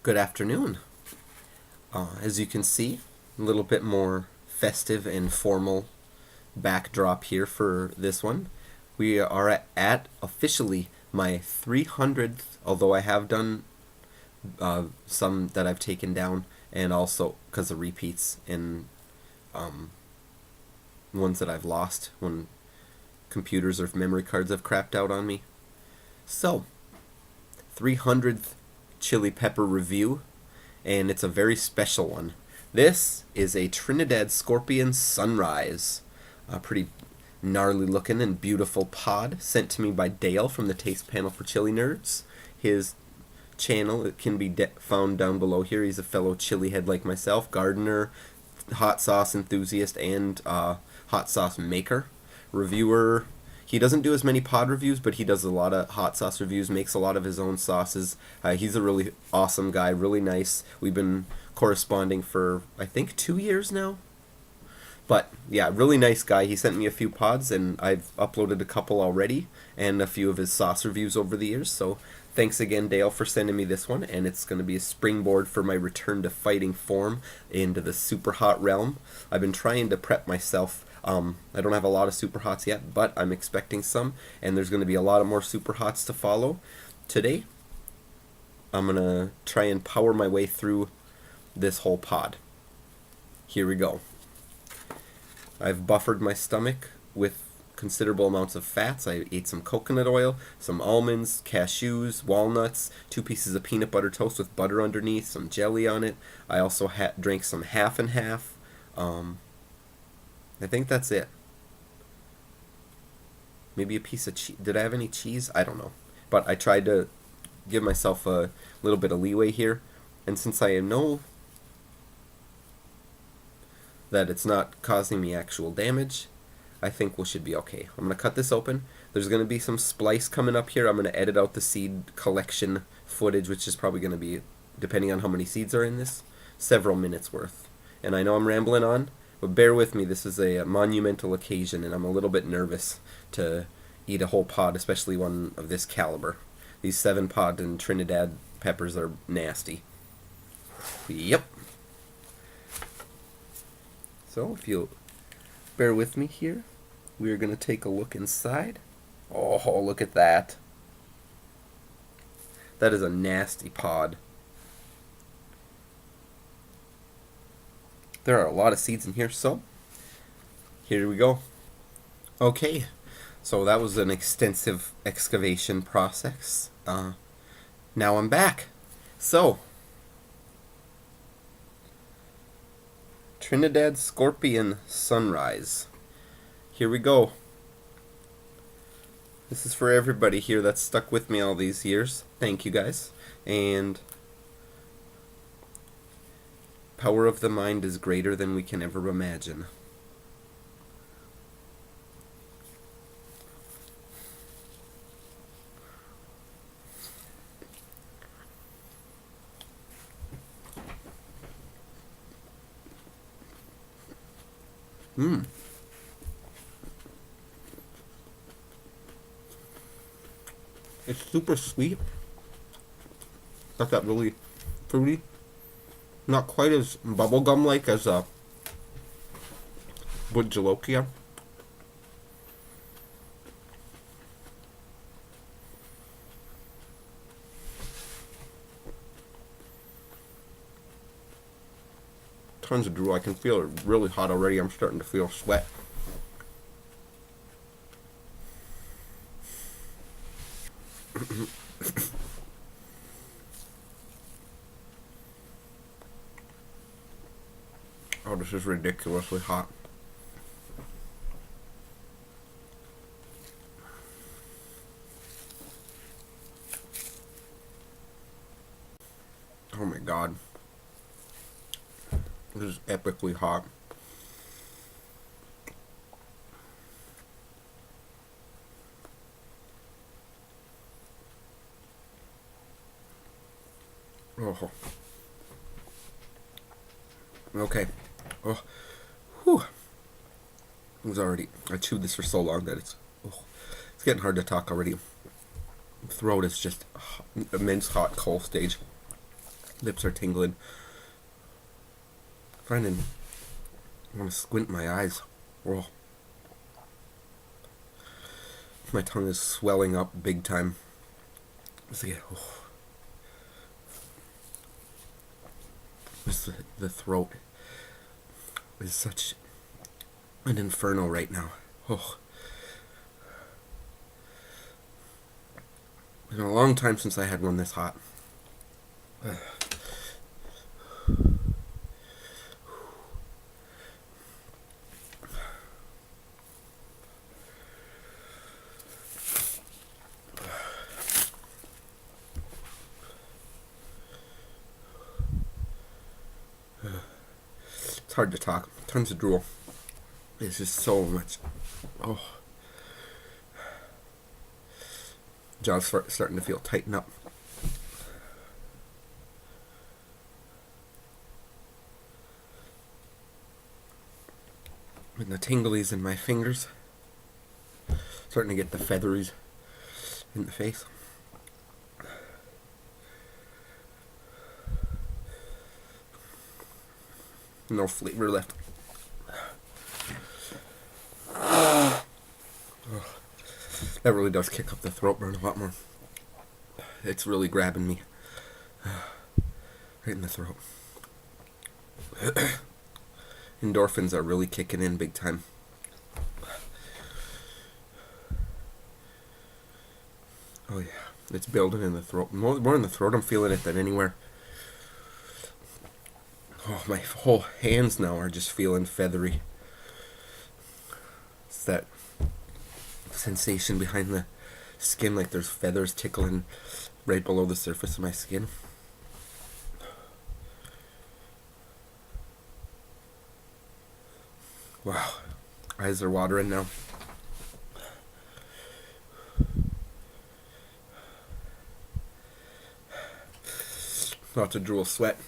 Good afternoon. As you can see, a little bit more festive and formal backdrop here for this one. We are at officially my 300th, although I have done some that I've taken down, and also because of repeats and ones that I've lost when computers or memory cards have crapped out on me. So, 300th chili pepper review, and it's a very special one. This is a Trinidad Scorpion Sunrise. A pretty gnarly looking and beautiful pod sent to me by Dale from the Taste Panel for Chili Nerds. His channel can be found down below here. He's a fellow chili head like myself, gardener, hot sauce enthusiast, and hot sauce maker, reviewer. He doesn't do as many pod reviews, but he does a lot of hot sauce reviews, makes a lot of his own sauces. He's a really awesome guy, really nice. We've been corresponding for, I think, 2 years now. But, yeah, really nice guy. He sent me a few pods, and I've uploaded a couple already, and a few of his sauce reviews over the years. So, thanks again, Dale, for sending me this one, and it's going to be a springboard for my return to fighting form into the super hot realm. I've been trying to prep myself. I don't have a lot of super hots yet, but I'm expecting some, and there's going to be a lot of more super hots to follow. Today, I'm going to try and power my way through this whole pod. Here we go. I've buffered my stomach with considerable amounts of fats. I ate some coconut oil, some almonds, cashews, walnuts, 2 pieces of peanut butter toast with butter underneath, some jelly on it. I also drank some half and half. I think that's it. Maybe a piece of cheese. Did I have any cheese? I don't know. But I tried to give myself a little bit of leeway here. And since I know that it's not causing me actual damage, I think we should be okay. I'm going to cut this open. There's going to be some splice coming up here. I'm going to edit out the seed collection footage, which is probably going to be, depending on how many seeds are in this, several minutes worth. And I know I'm rambling on, but bear with me. This is a monumental occasion, and I'm a little bit nervous to eat a whole pod, especially one of this caliber. These 7-pod and Trinidad peppers are nasty. Yep. So if you'll bear with me here, we are going to take a look inside. Oh, look at that. That is a nasty pod. There are a lot of seeds in here, so here we go. Okay, so that was an extensive excavation process. Now I'm back. So, Trinidad Scorpion Sunrise. Here we go. This is for everybody here that's stuck with me all these years. Thank you guys. And power of the mind is greater than we can ever imagine. It's super sweet. Got that really fruity. Not quite as bubblegum like as Bhut Jolokia. Tons of drool. I can feel it really hot already. I'm starting to feel sweat. Oh, this is ridiculously hot. Oh my god. This is epically hot. Oh. Okay. Oh. Whew. It was already... I chewed this for so long that it's getting hard to talk already. Throat is just immense hot cold stage. Lips are tingling. I want to squint my eyes. Whoa. My tongue is swelling up big time. The throat is such an inferno right now. Oh. It's been a long time since I had one this hot. It's hard to talk. Tons of drool. It's just so much. Oh. Jaw's starting to feel tighten up. And the tinglies in my fingers. Starting to get the featheries in the face. No flavor left. That really does kick up the throat burn a lot more. It's really grabbing me right in the throat. Endorphins are really kicking in big time. Oh yeah, it's building in the throat. More in the throat I'm feeling it than anywhere. Oh, my whole hands now are just feeling feathery. It's that sensation behind the skin, like there's feathers tickling right below the surface of my skin. Wow, eyes are watering now. Lots of drool sweat.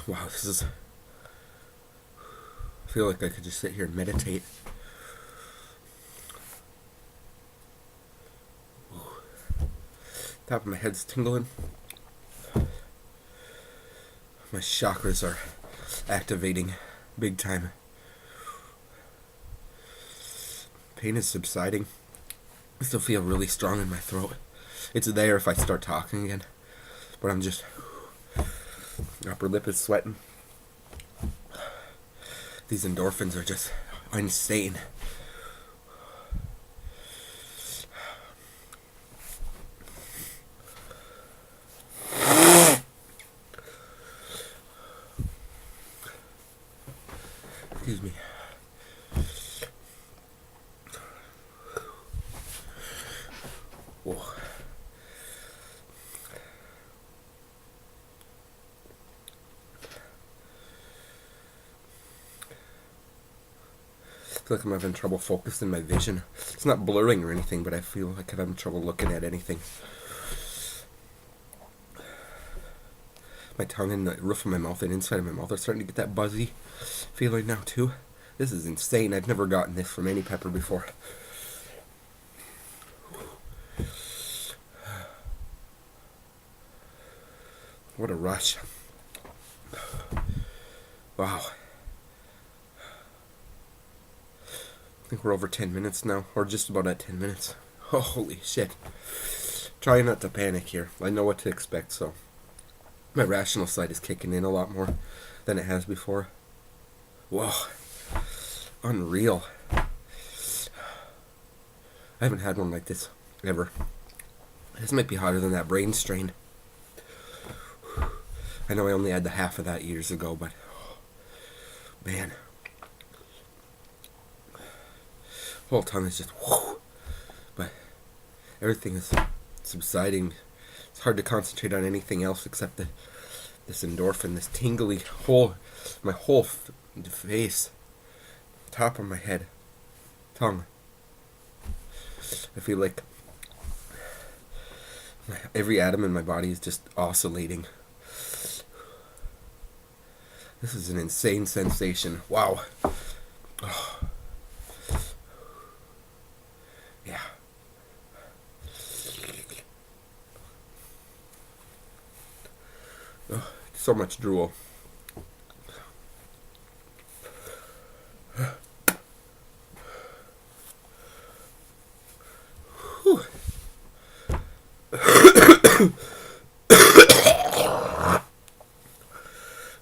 Wow, this is... I feel like I could just sit here and meditate. Top of my head's tingling. My chakras are activating big time. Pain is subsiding. I still feel really strong in my throat. It's there if I start talking again. But I'm just... upper lip is sweating. These endorphins are just insane. Excuse me. Whoa. I feel like I'm having trouble focusing my vision. It's not blurring or anything, but I feel like I'm having trouble looking at anything. My tongue and the roof of my mouth and inside of my mouth are starting to get that buzzy feeling now too. This is insane. I've never gotten this from any pepper before. What a rush. Wow. I think we're over 10 minutes now, or just about at 10 minutes. Oh, holy shit. Try not to panic here. I know what to expect, so my rational side is kicking in a lot more than it has before. Whoa. Unreal. I haven't had one like this ever. This might be hotter than that brain strain. I know I only had the half of that years ago, but man. Whole tongue is just whoo. But everything is subsiding. It's hard to concentrate on anything else except this endorphin, this tingly my whole face, top of my head, tongue. I feel like every atom in my body is just oscillating. This is an insane sensation. Wow. Oh. Yeah. Oh, so much drool.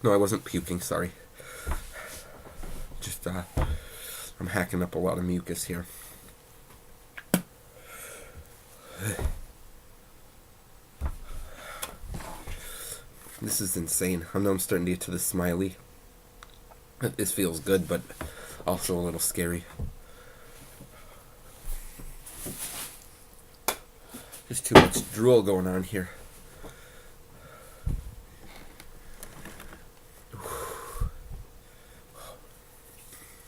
No, I wasn't puking, sorry. Just, I'm hacking up a lot of mucus here. This is insane. I know I'm starting to get to the smiley. This feels good, but also a little scary. There's too much drool going on here.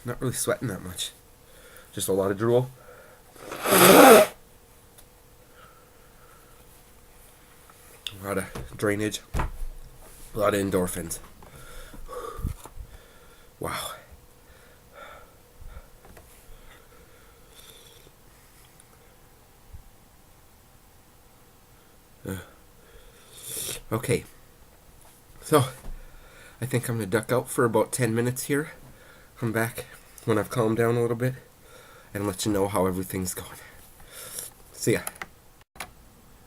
Not really sweating that much. Just a lot of drool. A lot of drainage. A lot of endorphins. Wow. Okay. So, I think I'm going to duck out for about 10 minutes here. Come back when I've calmed down a little bit and let you know how everything's going. See ya.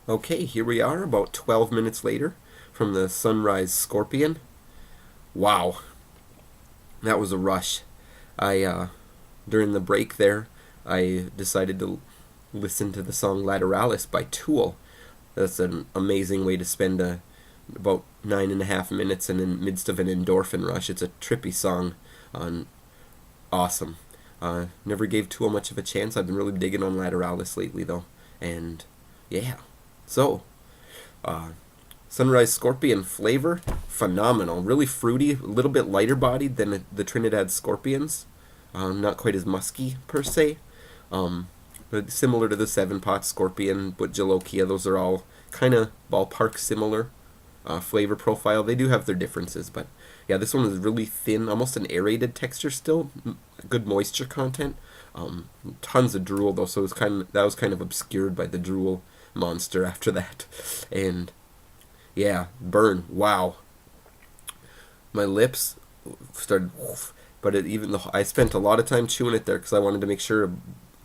Okay, here we are about 12 minutes later from the sunrise scorpion. Wow. That was a rush. During the break there, I decided to listen to the song Lateralis by Tool. That's an amazing way to spend about 9.5 minutes in the midst of an endorphin rush. It's a trippy song. Awesome. Never gave Tool much of a chance. I've been really digging on Lateralis lately, though. And, yeah. So, Sunrise Scorpion flavor, phenomenal. Really fruity, a little bit lighter bodied than the Trinidad Scorpions. Not quite as musky, per se. But similar to the 7-pot Scorpion, Bhut Jolokia, those are all kind of ballpark similar flavor profile. They do have their differences, but yeah, this one is really thin, almost an aerated texture still. Good moisture content. Tons of drool though, so that was kind of obscured by the drool monster after that. And yeah, burn. Wow. My lips started, but I spent a lot of time chewing it there because I wanted to make sure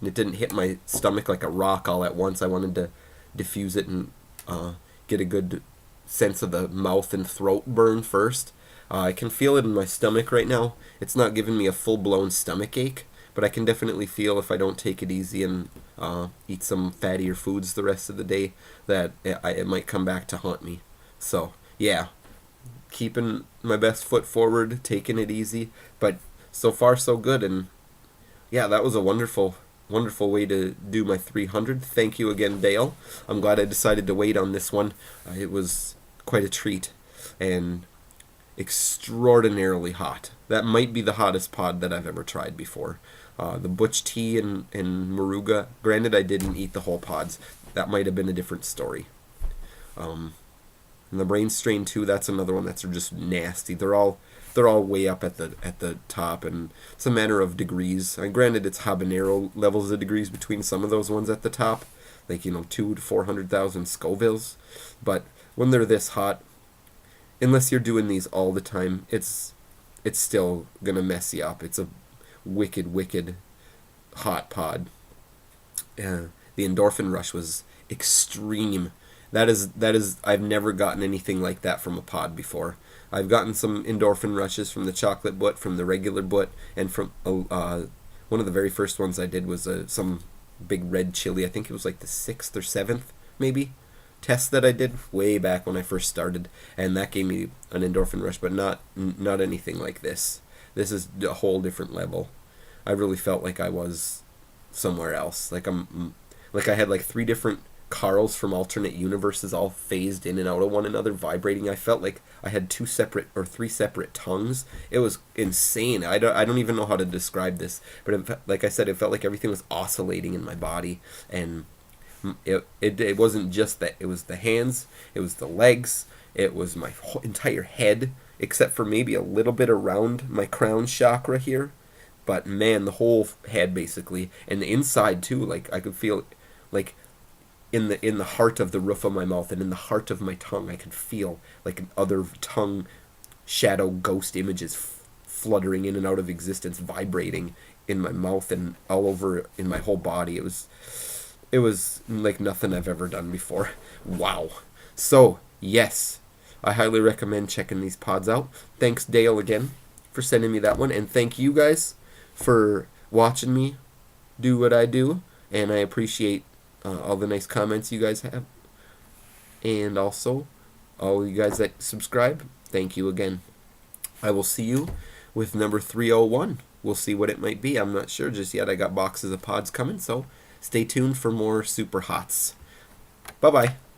it didn't hit my stomach like a rock all at once. I wanted to diffuse it and get a good sense of the mouth and throat burn first. I can feel it in my stomach right now. It's not giving me a full-blown stomach ache, but I can definitely feel if I don't take it easy and eat some fattier foods the rest of the day that it might come back to haunt me. So, yeah, keeping my best foot forward, taking it easy, but so far so good. And yeah, that was a wonderful way to do my 300. Thank you again, Dale. I'm glad I decided to wait on this one. It was quite a treat and extraordinarily hot. That might be the hottest pod that I've ever tried before. The Butch Tea and Moruga, granted I didn't eat the whole pods. That might have been a different story. And the Brain Strain too, that's another one that's just nasty. They're all way up at the top, and it's a matter of degrees. Granted, it's habanero levels of degrees between some of those ones at the top, like 200,000 to 400,000 Scovilles. But when they're this hot, unless you're doing these all the time, it's still gonna mess you up. It's a wicked hot pod. The endorphin rush was extreme. That is I've never gotten anything like that from a pod before. I've gotten some endorphin rushes from the chocolate Bhut, from the regular Bhut, and from one of the very first ones I did was some big red chili. I think it was like the 6th or 7th maybe test that I did way back when I first started, and that gave me an endorphin rush, but not anything like this. This is a whole different level. I really felt like I was somewhere else. Like I had like 3 different Carls from alternate universes all phased in and out of one another, vibrating. I felt like I had 3 separate tongues. It was insane. I don't even know how to describe this, but like I said, it felt like everything was oscillating in my body, and it wasn't just that. It was the hands, it was the legs, it was my whole entire head, except for maybe a little bit around my crown chakra here. But man, the whole head basically, and the inside too. Like I could feel, like in the heart of the roof of my mouth and in the heart of my tongue, I could feel like other tongue shadow ghost images fluttering in and out of existence, vibrating in my mouth and all over in my whole body. It was like nothing I've ever done before. Wow. So yes, I highly recommend checking these pods out. Thanks Dale again for sending me that one, and thank you guys for watching me do what I do, and I appreciate all the nice comments you guys have, and also all you guys that subscribe. Thank you again. I will see you with number 301. We'll see what it might be. I'm not sure just yet. I got boxes of pods coming, so stay tuned for more super hots. Bye bye.